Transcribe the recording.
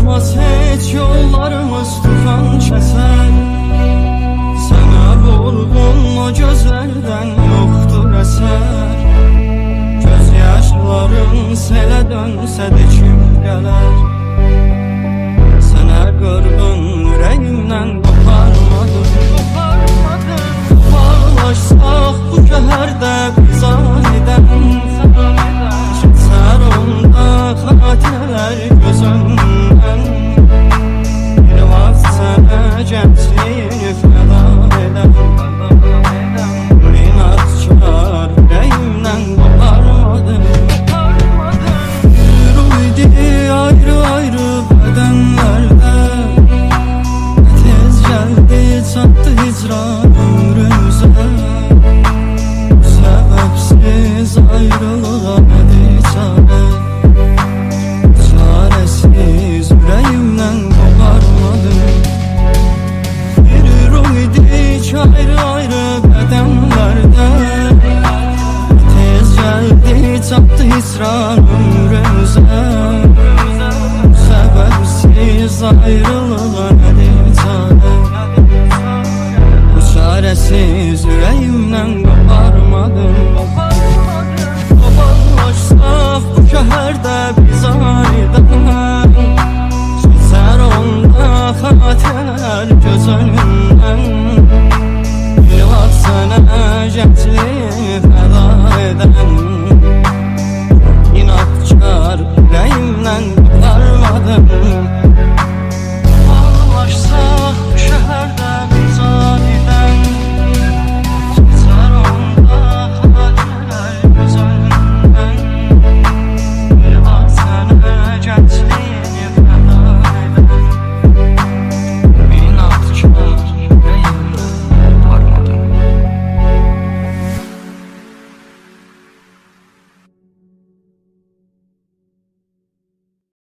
olmaz hiç yollarımız tufan keser. Sana vurgun o gözlerden yoktur eser. Göz yaşların sele dönse de kim gelir? Sana kırgın yüreğimden koparmadım. Koparlaşsak bu şehirde biz aniden. Çıksar onda xatireler göz önünden. Bir vaxt sana gençliğini feda eden. İnatçılar yüreğimden koparmadım. Yürüydü ayrı ayrı bedenlerde. Tez geldi çattı hicran ömrümüze. Sebepsiz ayrılığa ne çare? Çaresiz yüreğimden koparmadım. Yürüydük ayrı ayrı bedenlerde. Tez geldi çattı hicran ömrümüze. Sebepsiz ayrılığa ne çare? Bu çaresiz yüreğimden koparmadım. Koparlaşsak bu şehirde biz aniden. Geçer onda xatireler göz önünden. Bir vaxt sana gençliğimi feda eden. İnatçılar yüreğimden koparmadım.